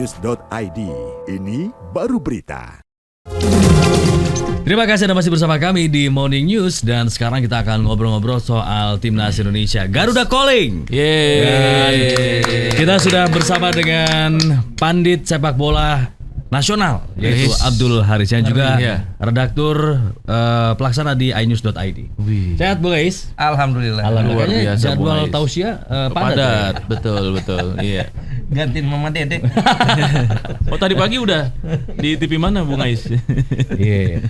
inews.id. Ini baru berita. Terima kasih Anda masih bersama kami di Morning News. Dan sekarang kita akan ngobrol-ngobrol soal Timnas Indonesia Garuda Calling. Yeay. Kita sudah bersama dengan pandit sepak bola nasional, yaitu Abdul Haris, yang juga redaktur pelaksana di inews.id. Sehat Bu Gais? Alhamdulillah. Luar biasa, Jadwal Bung Ais. tausiah Padat, betul, iya. Gantiin Mama Dede. Oh, tadi pagi udah di TV mana Bung Ais? Iya.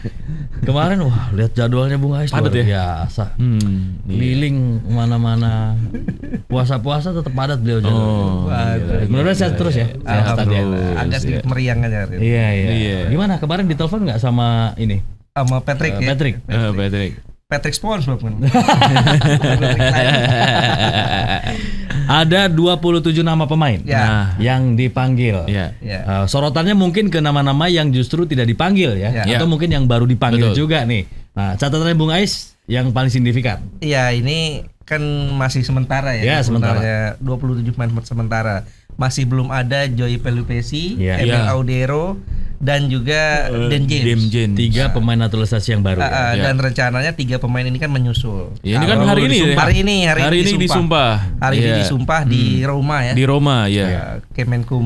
Kemarin wah, lihat jadwalnya Bung Ais Padat luar ya? biasa. Iya. Keliling kemana-mana. Puasa-puasa tetap padat beliau jadwalnya. Waduh. Mudah-mudahan sehat terus ya. Sehat ya. Alhamdulillah. Agak sedikit meriang aja hari ini. Iya. Gimana kemarin ditelepon nggak sama ini? Sama Patrick ya. Patrick. Patrick. SpongeBob kan. Ada 27 nama pemain yang dipanggil. Iya. Sorotannya mungkin ke nama-nama yang justru tidak dipanggil ya, Ya. atau mungkin yang baru dipanggil Betul. juga nih. Nah, catatannya Bung Ais yang paling signifikan. Iya, ini kan masih sementara ya. Ya, sementara. Sebenarnya 27 pemain sementara. Masih belum ada Joey Pelupesi, Ya. Emil Ya. Audero, dan juga Dan James. 3 pemain naturalisasi yang baru. Ya. Dan rencananya 3 pemain ini kan menyusul. Ya, ini kan Kalau hari ini ya? Hari ini disumpah. Hari ini Iya. disumpah di Roma ya. Di Roma, ya. Ya, Kemenkum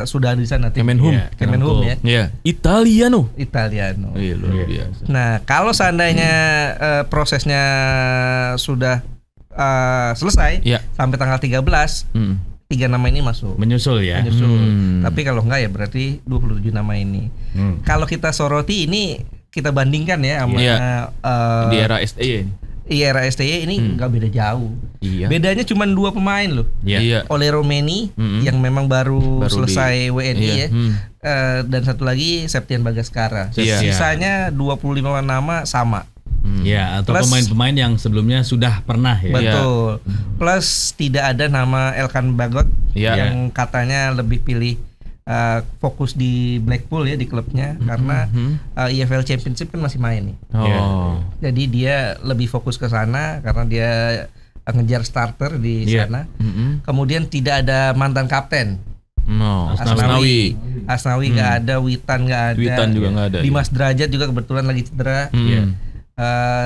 sudah di sana tim. Kemenhum. Ya, Kemenhum ya. Iya. Italiano. Italiano. Iya, luar biasa. Nah, kalau seandainya prosesnya sudah selesai Iya. sampai tanggal 13, 3 nama ini masuk. Menyusul ya. Menyusul. Tapi kalau enggak ya berarti 27 nama ini. Kalau kita soroti ini, kita bandingkan ya sama Iya. Di era STY. era STY ini enggak beda jauh. Iya. Bedanya cuma 2 pemain loh. Iya. Oleh Romeni yang memang baru selesai WNI iya. ya. Dan satu lagi Septian Bagaskara. Iya. Sisanya 25 nama sama. Ya, atau Plus- pemain-pemain yang sebelumnya sudah pernah ya. Betul. Plus tidak ada nama Elkan Bagot Iya. yang katanya lebih pilih fokus di Blackpool ya, di klubnya, karena EFL Championship kan masih main nih. Oh. Jadi dia lebih fokus ke sana karena dia ngejar starter di Iya. sana. Kemudian tidak ada mantan kapten. No. Asnawi nggak ada, Witan nggak ada. Witan juga nggak ada, Dimas Derajat juga kebetulan lagi cedera. Iya.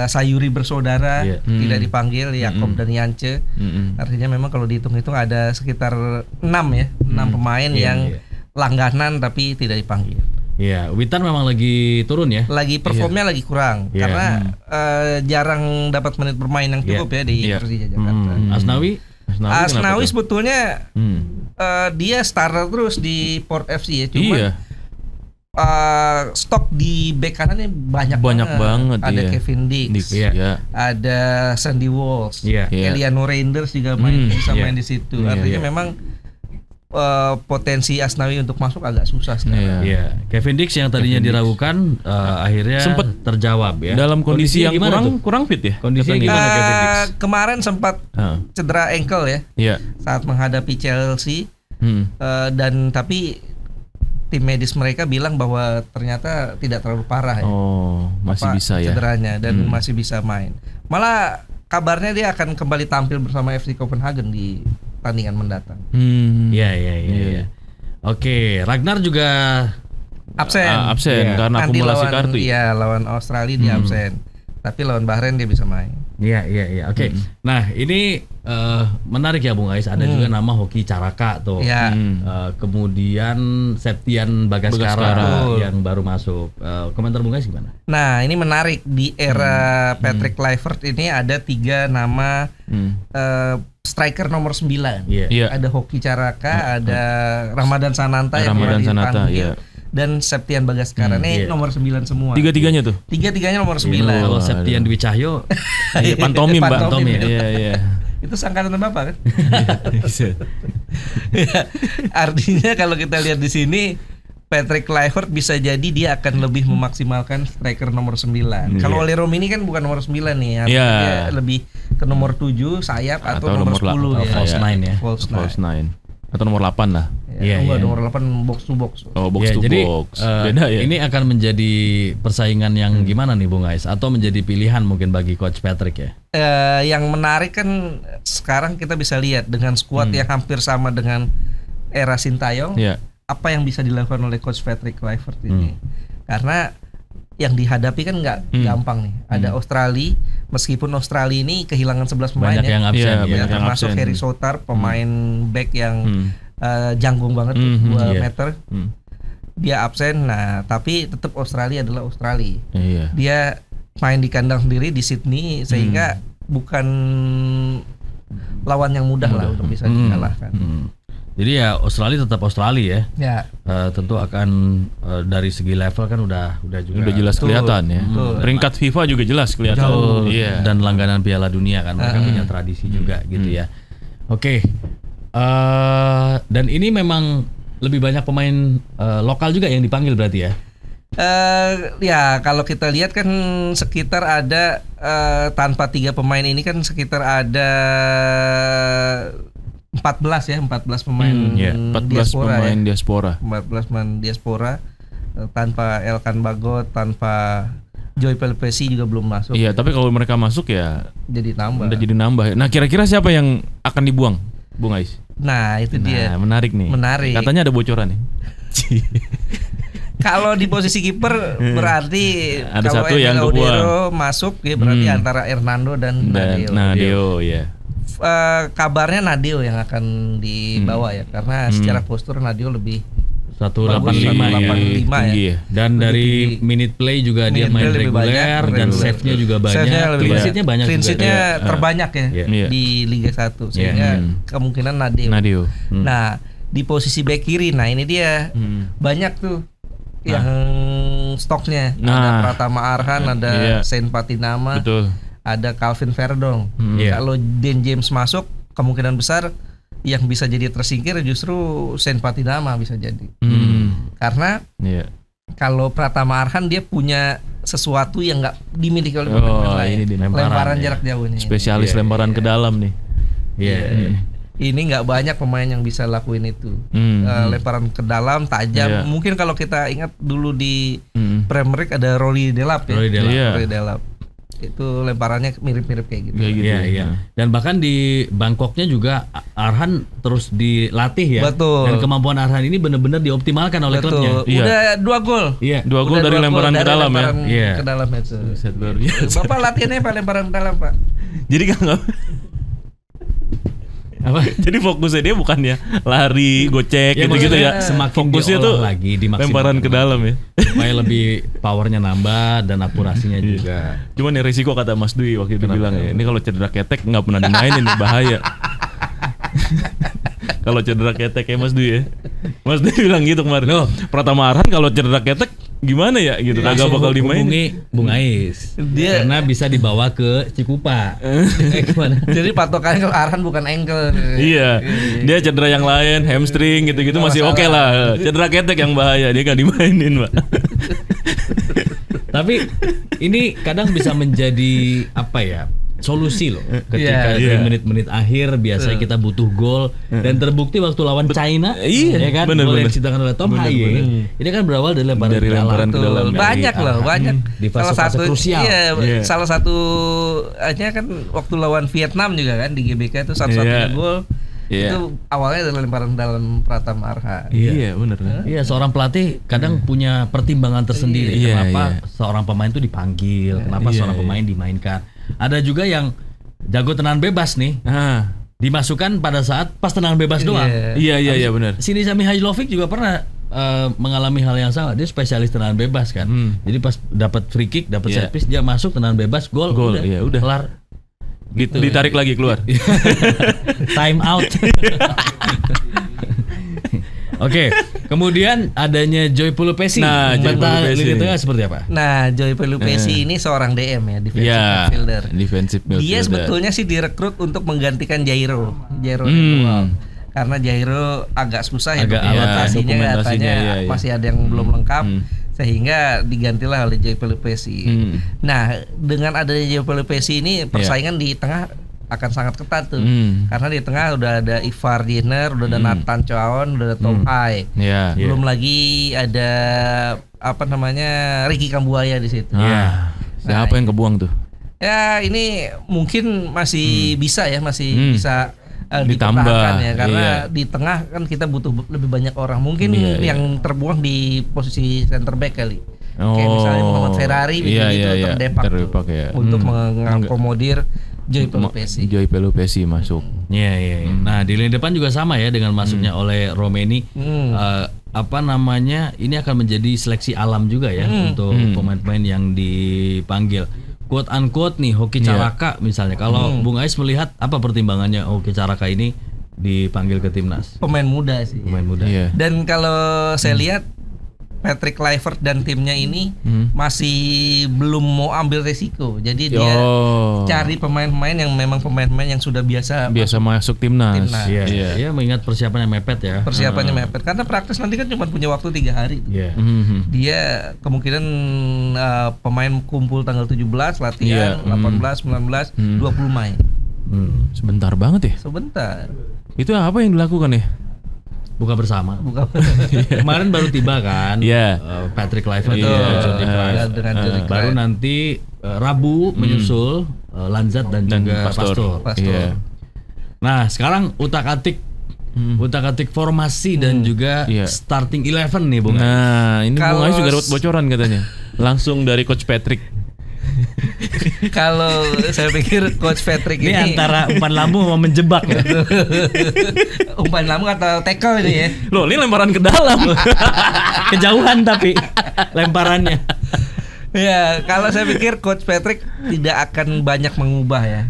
Sayuri bersaudara tidak dipanggil, Yakob dan Yance. Artinya memang kalau dihitung-hitung ada sekitar 6 pemain yang langganan tapi tidak dipanggil. Iya, Witan memang lagi turun ya. Lagi performnya lagi kurang Iya. karena jarang dapat menit bermain yang cukup ya di Persija Jakarta. Asnawi Asnawi sebetulnya dia starter terus di Port FC ya, cuma Iya. stok di bek kanannya banyak banget. Ada iya. Kevin Dix, Iya. ada Sandy Walsh, Iya. Eliano Reinders juga bisa iya. main di situ. Iya, Artinya iya. memang potensi Asnawi untuk masuk agak susah sekarang. Iya, Kevin Dix yang tadinya diragukan akhirnya Sempet terjawab ya. Dalam kondisi yang Kondisinya gimana tuh? kurang fit ya. Kondisinya katanya. gimana Kevin Dix? Kemarin sempat cedera ankle ya Iya. saat menghadapi Chelsea, dan tapi tim medis mereka bilang bahwa ternyata tidak terlalu parah ya. Oh, masih bisa ya. Cederanya dan masih bisa main. Malah kabarnya dia akan kembali tampil bersama FC Copenhagen di pertandingan mendatang. Iya. Oke, Ragnar juga Absen. Absen karena Nanti akumulasi lawan, kartu. Iya, lawan Australia dia absen. Tapi lawan Bahrain dia bisa main. Iya. Oke. Nah, ini menarik ya Bung Ais. Ada juga nama Hoki Caraka tuh. Iya. Kemudian Septian Bagaskara yang baru masuk. Komentar Bung Ais gimana? Nah, ini menarik di era Patrick Kluivert ini ada 3 nama striker nomor 9. Iya. Ada Hoki Caraka, ada Ramadan Sananta yang Ramadan kemarin Sanata, dipanggil, iya. dan Septian Bagaskara. Ini nomor 9 semua. Tiga-tiganya tuh. Tiga-tiganya nomor 9. Kalau Septian Dwi Cahyo, Iya, pantomim, Mbak. Pantomim, ya. Iya. Itu sangkatan Bapak kan? Ya, artinya kalau kita lihat di sini Patrick Kluivert bisa jadi dia akan lebih memaksimalkan striker nomor 9. Kalau Oleh Romini kan bukan nomor 9 nih, artinya dia lebih ke nomor 7 sayap atau nomor 10 ya. false nine ya. False False nine. 9 atau nomor 8 lah. Ya, nomor 8 box to box. Oh, box Ya, to jadi, box. Beda ya. Ini akan menjadi persaingan yang gimana nih Bung Ais? Atau menjadi pilihan mungkin bagi Coach Patrick ya? Yang menarik kan sekarang kita bisa lihat dengan skuad yang hampir sama dengan era Sintayong, apa yang bisa dilakukan oleh coach Patrick Kluivert ini? Karena yang dihadapi kan nggak gampang nih. Ada Australia, meskipun Australia ini kehilangan 11 pemain banyak yang absen, ya, termasuk Harry Souttar, pemain back yang janggung banget 2 meter. Dia absen. Nah, tapi tetap Australia adalah Australia. Dia main di kandang sendiri di Sydney, sehingga bukan lawan yang mudah lah untuk bisa dikalahkan. Jadi ya Australia tetap Australia ya. Tentu akan dari segi level kan udah juga udah jelas kelihatan ya. Peringkat FIFA juga jelas kelihatan. Dan langganan Piala Dunia kan mereka punya tradisi juga gitu ya. Oke. Dan ini memang lebih banyak pemain lokal juga yang dipanggil berarti ya. Ya kalau kita lihat kan sekitar ada tanpa 3 pemain ini kan sekitar ada 14 pemain 14 pemain diaspora. 14 pemain diaspora tanpa Elkan Bagot, tanpa Joy Pelupesi juga belum masuk. Iya, tapi kalau mereka masuk ya jadi nambah. Udah jadi nambah. Nah, kira-kira siapa yang akan dibuang, Bung Ais? Nah, itu dia. Menarik nih. Menarik. Katanya ada bocoran nih. Kalau di posisi kiper berarti ada kalau satu yang Laudero masuk ya berarti antara Hernando dan Nadeo ya. Kabarnya Nadeo yang akan dibawa ya, karena secara postur Nadeo lebih 185 ya. Dan dari minute play juga dia main reguler dan save-nya juga banyak. Clean sheet-nya banyak. Clean sheet-nya terbanyak ya di Liga 1 sehingga kemungkinan Nadeo. Nah, di posisi bek kiri, nah ini dia banyak tuh yang stoknya. Ada Pratama Arhan, ada Saint Patinama. Betul. Ada Calvin Verdong. Kalau Dan James masuk, kemungkinan besar yang bisa jadi tersingkir justru Saint Patinama bisa jadi. Karena kalau Pratama Arhan dia punya sesuatu yang nggak dimiliki oleh pemain lain. Lemparan jarak jauh ini. Spesialis lemparan ke dalam nih. Ini nggak banyak pemain yang bisa lakuin itu. Lemparan ke dalam tajam. Mungkin kalau kita ingat dulu di Premier League ada Rolly Delap ya. Rolly Delap. Itu lemparannya mirip-mirip kayak gitu. Iya. Dan bahkan di Bangkoknya juga Arhan terus dilatih ya. Betul. Dan kemampuan Arhan ini benar-benar dioptimalkan oleh klubnya. Udah 2 gol. Iya. 2 gol dari lemparan ke dalam ya. Ke dalam itu. Bapak latihannya apa lemparan ke dalam, Pak? Jadi kan apa? Jadi fokusnya dia bukan ya lari, gocek gitu-gitu ya. Semakin fokusnya tuh lagi lemparan ke dalam ya. Supaya lebih powernya nambah dan akurasinya juga. Cuman ya risiko kata Mas Dwi waktu itu bilang ya, ini kalau cedera ketek nggak pernah dimainin bahaya. Kalau cedera ketek ya Mas Dwi ya. Mas Dwi bilang gitu kemarin. Loh, Pratama Arhan kalau cedera ketek gimana ya gitu, kagak bakal dimainin. Hubungi Bung Ais. Karena bisa dibawa ke Cikupa. Jadi patokannya kalau Arhan bukan ankle. Iya. Dia cedera yang lain, hamstring gitu-gitu masih oke lah. Cedera ketek yang bahaya, dia gak dimainin, Pak. Tapi ini kadang bisa menjadi apa ya? Solusi loh ketika di menit-menit akhir biasanya kita butuh gol dan terbukti waktu lawan China ya kan gol yang diciptakan oleh Tom Haye ini kan berawal dari lemparan ke dalam. Banyak di fase-fase krusial. Salah satu aja kan waktu lawan Vietnam juga kan di GBK itu satu-satunya gol itu awalnya dari lemparan dalam Pratama Arhan. Iya benar. Iya, seorang pelatih kadang punya pertimbangan tersendiri kenapa seorang pemain itu dipanggil, kenapa seorang pemain dimainkan. Ada juga yang jago tendangan bebas nih. Dimasukkan pada saat pas tendangan bebas doang. Iya benar. Sini Sami Hajlovic juga pernah mengalami hal yang sama. Dia spesialis tendangan bebas kan. Jadi pas dapat free kick, dapat set piece, dia masuk tendangan bebas, gol udah kelar. Gitu, ditarik lagi keluar. Time out. Oke, kemudian adanya Joy Pelupesi. Nah, Liga Tengah seperti apa? Nah, Joy Pelupesi ini seorang DM ya, defensive midfielder. Dia sebetulnya sih direkrut untuk menggantikan Jairo karena Jairo agak susah ya dokumentasinya katanya masih ada yang belum lengkap. Sehingga digantilah oleh Joy Pelupesi. Nah, dengan adanya Joy Pelupesi ini persaingan di tengah akan sangat ketat tuh. Karena di tengah udah ada Ivar Jenner, udah ada Nathan Choaon, udah ada Tom Haye. Belum lagi ada Ricky Kambuaya di situ. Siapa yang kebuang tuh? Ya, ini mungkin masih bisa ya, masih bisa Ditambah, dipertahankan ya, karena iya. di tengah kan kita butuh lebih banyak orang. Mungkin yang terbuang di posisi center back kali. Kayak misalnya Muhammad Ferrari terdepak untuk mengakomodir Joy Pelupesi masuk. Iya. Nah di lini depan juga sama ya dengan masuknya oleh Romeni. Ini akan menjadi seleksi alam juga ya untuk pemain-pemain yang dipanggil. Quote unquote nih Hoki Caraka misalnya. Kalau Bung Ais melihat apa pertimbangannya Hoki Caraka ini dipanggil ke timnas? Pemain muda sih. Iya. Dan kalau saya lihat Patrick Kluivert dan timnya ini masih belum mau ambil resiko. Jadi dia cari pemain-pemain yang memang pemain-pemain yang sudah biasa masuk timnas. Iya, mengingat persiapannya mepet ya. Persiapannya mepet karena praktis nanti kan cuma punya waktu 3 hari. Dia kemungkinan pemain kumpul tanggal 17 latihan, 18, 19, 20 main. Sebentar banget ya? Sebentar. Itu apa yang dilakukan ya? Buka bersama. Kemarin baru tiba kan. Patrick Kluivert dengan Jordi Clyde. Baru nanti Rabu menyusul Lanzat dan juga Pastor. Nah, sekarang utak-atik formasi dan juga starting 11 nih Bung. Nah, ini Bung Ais juga dapat bocoran katanya. Langsung dari Coach Patrick. Kalau saya pikir Coach Patrick ini antara umpan lambung sama menjebak ya. Umpan lambung atau tackle ini ya. Loh, ini lemparan ke dalam. Kejauhan tapi lemparannya. Ya, kalau saya pikir Coach Patrick tidak akan banyak mengubah ya.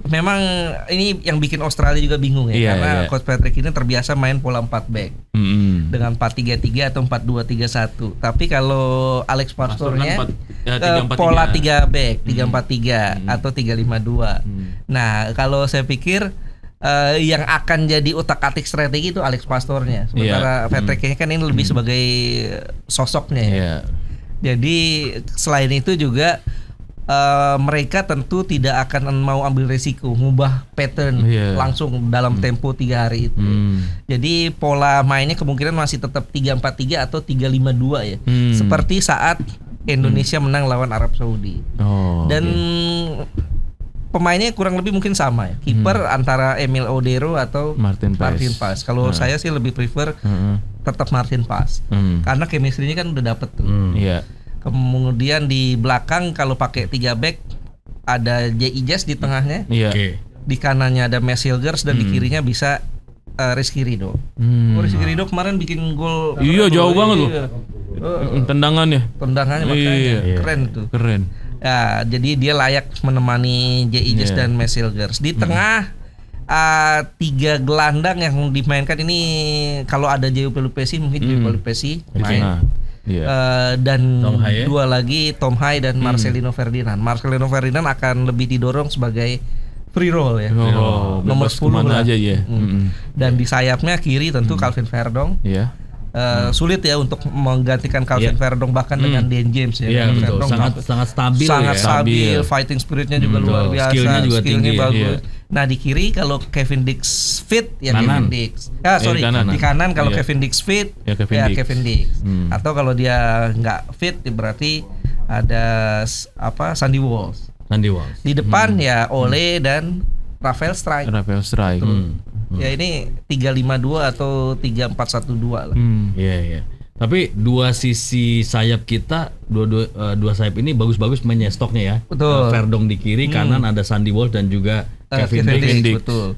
Memang ini yang bikin Australia juga bingung ya, karena Coach Patrick ini terbiasa main pola 4 back. Dengan 4-3-3 atau 4-2-3-1. Tapi kalau Alex Pastornya pola 3 back, 3-4-3 atau 3-5-2. Nah, kalau saya pikir yang akan jadi utak-atik strategi itu Alex Pastornya. Sementara Patrick kan ini lebih sebagai sosoknya ya. Jadi selain itu juga mereka tentu tidak akan mau ambil resiko ngubah pattern langsung dalam tempo 3 hari itu. Jadi pola mainnya kemungkinan masih tetap 3-4-3 atau 3-5-2 ya. Seperti saat Indonesia menang lawan Arab Saudi. Dan pemainnya kurang lebih mungkin sama ya. Kiper antara Emil Odero atau Martin Paes. Kalau saya sih lebih prefer tetap Martin Paes. Karena chemistry-nya kan udah dapet tuh. Kemudian di belakang kalau pakai 3 back ada J.I. Jazz di tengahnya. Di kanannya ada Max Hilgers dan di kirinya bisa Rizky Ridho. Rizky Ridho kemarin bikin gol. Jauh banget tuh. Tendangannya makanya keren tuh. Keren. Ya, jadi dia layak menemani J.I. Jazz dan Max Hilgers. Di tengah 3 gelandang yang dimainkan ini kalau ada Joy Pelupesi mungkin Joy Pelupesi main. Dan 2 lagi Tom Hai dan Marcelino Ferdinand. Marcelino Ferdinand akan lebih didorong sebagai free roll ya. Nomor 10 lah. Aja ya. Dan di sayapnya kiri tentu Calvin Verdong. Sulit ya untuk menggantikan Calvin Verdong bahkan dengan Dan James ya. Betul. Sangat stabil. Sangat stabil. Fighting spiritnya juga luar biasa. Skillnya juga tinggi. Bagus. Nah di kiri kalau Kevin Dix fit ya Kevin Dix. Di kanan kalau Kevin Dix fit ya Kevin Dix. Atau kalau dia nggak fit berarti ada Sandy Walsh. Di depan ya Ole dan Rafael Strike. Ya ini 3-5-2 atau 3-4-1-2 lah. Iya. Tapi dua sisi sayap kita, dua sayap ini bagus-bagus mainnya stoknya ya. Betul. Verdong di kiri, kanan ada Sandy Walsh dan juga Kevin Dix. Betul.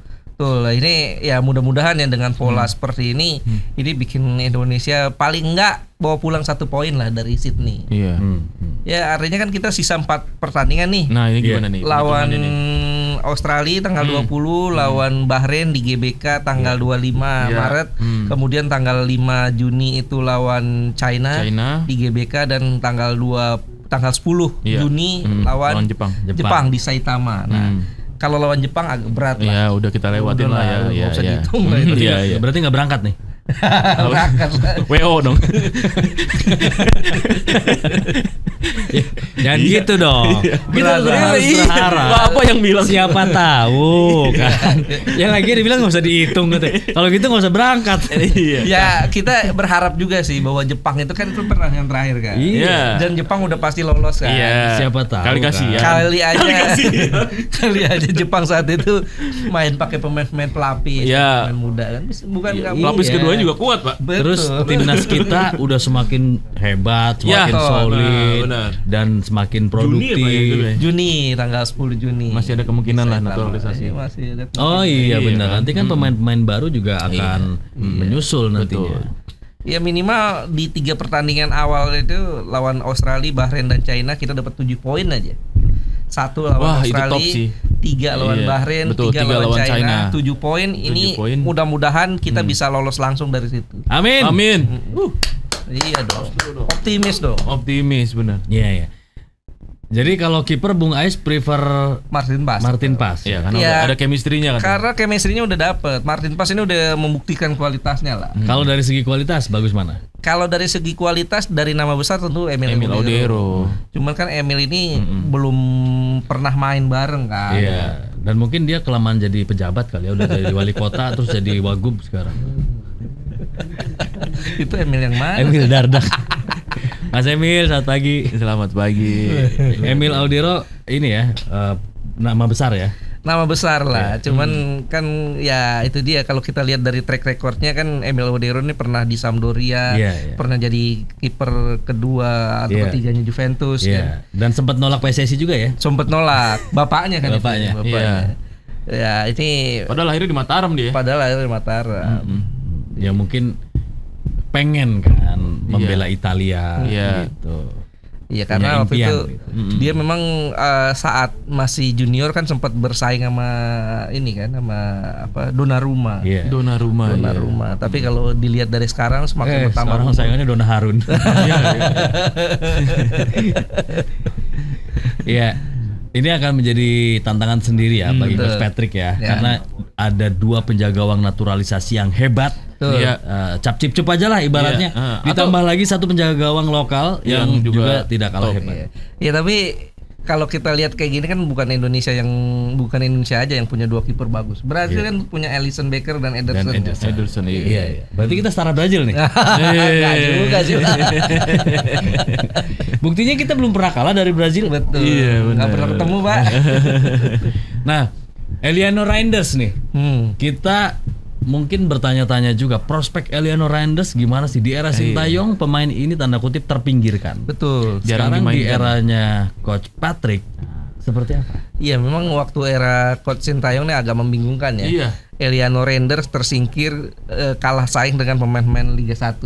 Ini ya mudah-mudahan ya dengan pola seperti ini bikin Indonesia paling enggak bawa pulang 1 poin lah dari Sydney. Ya artinya kan kita sisa 4 pertandingan nih. Nah ini gimana nih? Lawan Australia tanggal 20, lawan Bahrain di GBK tanggal 25 Maret, kemudian tanggal 5 Juni itu lawan China di GBK dan tanggal 10 Juni lawan Jepang di Saitama. Nah, kalau lawan Jepang agak berat lah. Ya udah kita lewatin lah ya. Bisa dihitung lah itu. Berarti nggak berangkat nih? Berangkat lah. WO dong. Jangan gitu dong. Kita harus berharap. Apa yang bilang? Siapa tahu kan. Yang lagi dibilang nggak usah dihitung gitu. Kalau gitu nggak usah berangkat. Ya kita berharap juga sih bahwa Jepang itu kan itu pernah yang terakhir kan. Iya. Dan Jepang udah pasti lolos kan. Iya. Siapa tahu Kali kan. kasihan. Kali aja Jepang saat itu main pakai pemain-pemain pelapis, Iya. pemain muda kan. Bukan nggak Pelapis Iya. kedua juga kuat, Pak. Terus timnas kita udah semakin hebat, semakin Ya, solid benar. dan semakin produktif. Juni apa ya itu ya? Juni tanggal 10 Juni. Masih ada kemungkinan lah Bisa naturalisasi. tambah. Masih ada Oh iya Iya, benar. kan? Nanti kan pemain-pemain baru juga akan menyusul nantinya. Ya minimal di 3 pertandingan awal itu lawan Australia, Bahrain dan China kita dapat 7 poin aja. 1 lawan Wah, itu Australia, top sih. 3 lawan Iya, Bahrain, betul, 3 3 lawan lawan China, China. 7 poin. Ini 7 poin. mudah-mudahan kita bisa lolos langsung dari situ. Amin. Amin. Iya dong. Optimis dong. Optimis benar. Iya ya. Jadi kalau kiper Bung Ais prefer Martin Paes. Martin Paes. Iya, karena Iya. udah ada chemistry-nya kan. Karena chemistry-nya udah dapet. Martin Paes ini udah membuktikan kualitasnya lah. Kalau dari segi kualitas bagus mana? Kalau dari segi kualitas dari nama besar tentu Emil Audero. Cuman kan Emil ini belum pernah main bareng kan. Iya. Dan mungkin dia kelamaan jadi pejabat kali ya, udah dari wali kota terus jadi wagub sekarang. Itu Emil yang mana? Emil Dardak. Mas Emil, selamat pagi. Selamat pagi. Emil Audero ini ya nama besar ya. Nama besar lah. Cuman kan ya itu dia kalau kita lihat dari track recordnya kan Emil Audero ini pernah di Sampdoria, Iya. pernah jadi kiper kedua atau Iya. ketiganya Juventus kan. Iya. Dan sempat nolak PSSI juga ya. Sempet nolak bapaknya kan. Bapaknya. Itu, Ya ini Padahal lahirnya di Mataram dia. padahal lahir di Mataram. Ya mungkin pengen kan membela Italia Iya. gitu. Iya karena Punya waktu impian itu gitu. dia memang saat masih junior kan sempat bersaing sama ini kan sama apa Donnarumma. Iya. Donnarumma. Donnarumma. Tapi kalau dilihat dari sekarang semakin bertambah. Sekarang sayangannya Dona Harun. Iya. Ini akan menjadi tantangan sendiri ya bagi Coach Patrick ya, karena ada 2 penjaga gawang naturalisasi yang hebat. Iya. Cap cip cup aja lah ibaratnya. Iya. Ditambah lagi 1 penjaga gawang lokal yang juga tidak kalah hebat. Ya tapi kalau kita lihat kayak gini kan bukan Indonesia aja yang punya 2 kiper bagus. Brazil kan punya Alisson Becker dan Ederson. Ederson iya. Iya. Berarti kita setara Brazil nih. Enggak juga sih. Buktinya kita belum pernah kalah dari Brazil. Betul. Iya, benar. Nggak pernah ketemu, Pak. Nah, Eliano Reinders nih. Kita mungkin bertanya-tanya juga prospek Eliano Reinders gimana sih di era Sintayong, pemain ini tanda kutip terpinggirkan. Betul. Sekarang di eranya Coach Patrick seperti apa? Iya, memang waktu era Coach Sintayong ini agak membingungkan ya. Iya. Eliano Reinders tersingkir kalah saing dengan pemain-pemain Liga 1.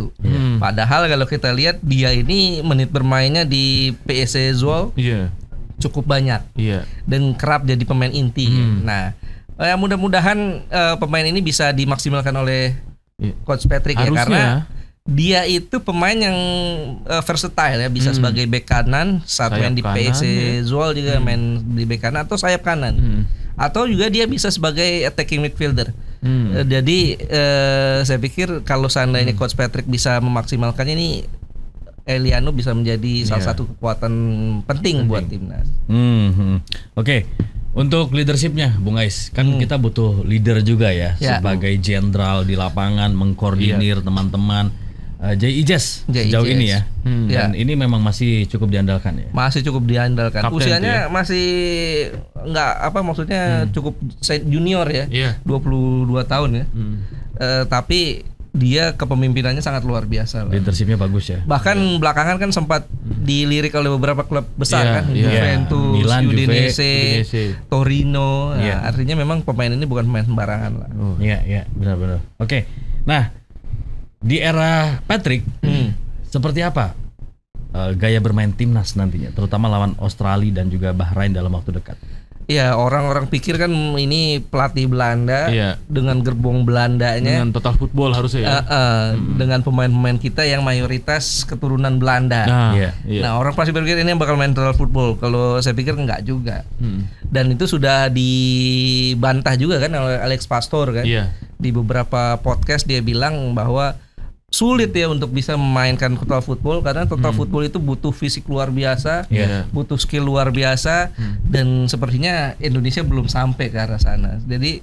Padahal kalau kita lihat dia ini menit bermainnya di PSV Zwolle Iya. cukup banyak Iya. dan kerap jadi pemain inti. Nah, mudah-mudahan pemain ini bisa dimaksimalkan oleh Coach Patrick ya Harusnya. karena dia itu pemain yang versatile ya, bisa sebagai bek kanan saat Sayap main di kanan, PSV Zwolle juga main di bek kanan atau sayap kanan. Atau juga dia bisa sebagai attacking midfielder. Jadi saya pikir kalau seandainya Coach Patrick bisa memaksimalkannya ini Eliano bisa menjadi salah satu kekuatan penting buat timnas. Oke. Untuk leadershipnya, Bung Ais, kan kita butuh leader juga ya, sebagai jenderal di lapangan, mengkoordinir teman-teman. J.I.Jes sejauh ini ya, dan ini memang masih cukup diandalkan ya. Masih cukup diandalkan. Kapten Usianya masih nggak apa maksudnya cukup junior ya, 22 tahun ya. Tapi dia kepemimpinannya sangat luar biasa lah. Leadershipnya bagus ya. Bahkan belakangan kan sempat dilirik oleh beberapa klub besar kan, Juventus, Milan, Udinese, Torino. Nah, artinya memang pemain ini bukan pemain sembarangan lah. Iya, benar-benar. Oke. Nah, di era Patrick seperti apa gaya bermain timnas nantinya, terutama lawan Australia dan juga Bahrain dalam waktu dekat? Ya orang-orang pikir kan ini pelatih Belanda dengan gerbong Belandanya, dengan total football harusnya ya. Dengan pemain-pemain kita yang mayoritas keturunan Belanda. Nah orang pasti berpikir ini yang bakal main total football. Kalau saya pikir enggak juga. Dan itu sudah dibantah juga kan oleh Alex Pastor kan. Di beberapa podcast dia bilang bahwa sulit ya untuk bisa memainkan total football karena total football itu butuh fisik luar biasa, butuh skill luar biasa, dan sepertinya Indonesia belum sampai ke arah sana. Jadi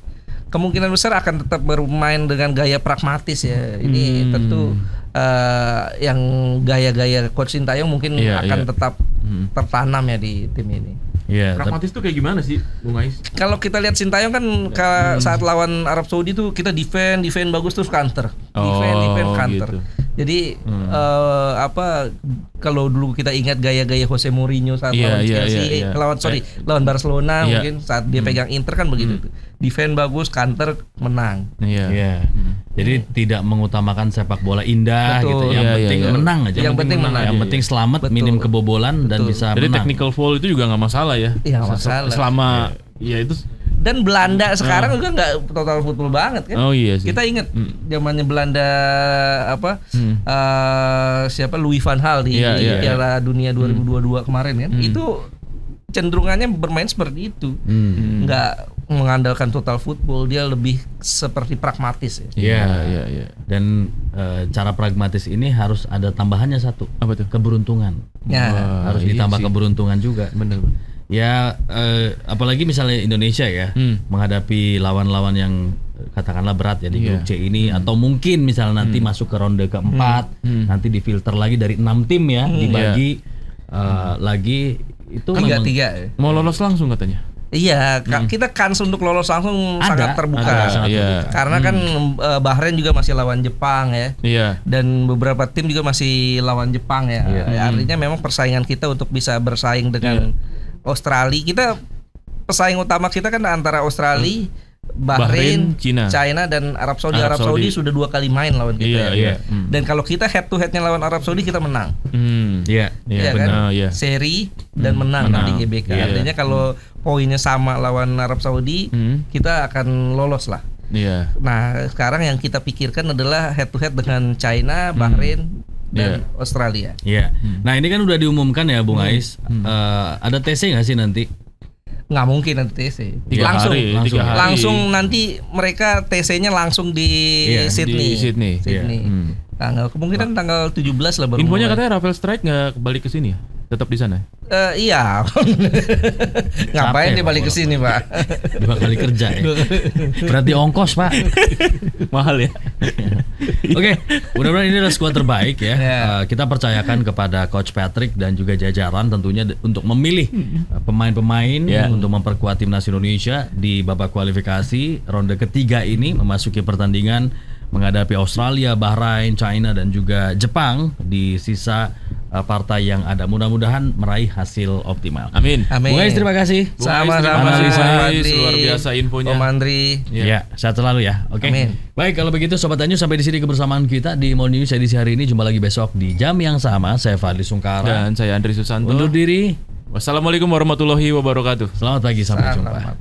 kemungkinan besar akan tetap bermain dengan gaya pragmatis ya. Ini tentu yang gaya-gaya Coach Sintayong mungkin akan tetap tertanam ya di tim ini. Pragmatis tuh kayak gimana sih, Bung Ais? Kalau kita lihat Sintayong kan saat lawan Arab Saudi tuh kita defend bagus terus counter, defend counter. Gitu. Jadi kalau dulu kita ingat gaya-gaya Jose Mourinho saat lawan Chelsea, lawan Barcelona mungkin saat dia pegang Inter kan begitu. Defend bagus, counter, menang. Jadi tidak mengutamakan sepak bola indah. Betul. Gitu. Yang penting menang aja. Yang penting menang. Yang penting selamat, minim kebobolan dan bisa Jadi menang. technical foul itu juga nggak masalah ya. Iya nggak masalah. Selama itu. Dan Belanda sekarang juga nggak total football banget kan. Iya sih. Kita ingat zamannya Belanda siapa Louis van Gaal di Piala Dunia 2022 kemarin kan. Itu cenderungannya bermain seperti itu. Nggak mengandalkan total football, dia lebih seperti pragmatis ya. Iya. Dan cara pragmatis ini harus ada tambahannya satu. Apa tuh? Keberuntungan. Harus ditambah keberuntungan juga. Bener. Ya apalagi misalnya Indonesia ya menghadapi lawan-lawan yang katakanlah berat ya di grup C ini, atau mungkin misalnya nanti masuk ke ronde keempat, nanti difilter lagi dari 6 tim ya, dibagi lagi itu 3-3 mau lolos langsung katanya. Iya, kita kans untuk lolos langsung sangat terbuka. Sangat terbuka. Karena kan Bahrain juga masih lawan Jepang ya. Dan beberapa tim juga masih lawan Jepang ya. Artinya memang persaingan kita untuk bisa bersaing dengan Australia, kita pesaing utama kita kan antara Australia, Bahrain, China dan Arab Saudi. Arab Saudi sudah 2 kali main lawan kita. Dan kalau kita head to headnya lawan Arab Saudi kita menang. Kan? Seri dan menang di GBK. Artinya kalau poinnya sama lawan Arab Saudi, kita akan lolos lah. Nah sekarang yang kita pikirkan adalah head to head dengan China, Bahrain dan Australia. Nah ini kan udah diumumkan ya Bung Ais. Ada TC nggak sih nanti? Nggak mungkin nanti TC. Langsung nanti mereka TC-nya langsung di Sydney. Kemungkinan tanggal 17 lah baru. Infonya katanya Rafael Strike nggak balik ke sini ya? Tetap di sana. Iya. Ngapain dia balik ke sini, Pak? 2 kali kerja ya. Berarti ongkos, Pak. Mahal ya. Oke, mudah-mudahan ini adalah skuad terbaik ya. Kita percayakan kepada Coach Patrick dan juga jajaran tentunya untuk memilih pemain-pemain untuk memperkuat timnas Indonesia di babak kualifikasi ronde ketiga ini, memasuki pertandingan menghadapi Australia, Bahrain, China dan juga Jepang di sisa partai yang ada. Mudah-mudahan meraih hasil optimal. Amin. Bung Ais, terima kasih. Sama-sama. Luar biasa infonya. Om Andri. Ya, sehat selalu ya. Oke. Amin. Baik, kalau begitu Sobat Tanju, sampai di sini kebersamaan kita di Mo News edisi hari ini. Jumpa lagi besok di jam yang sama. Saya Fadli Sungkara dan saya Andri Susanto. Undur diri. Wassalamualaikum warahmatullahi wabarakatuh. Selamat pagi, sampai jumpa.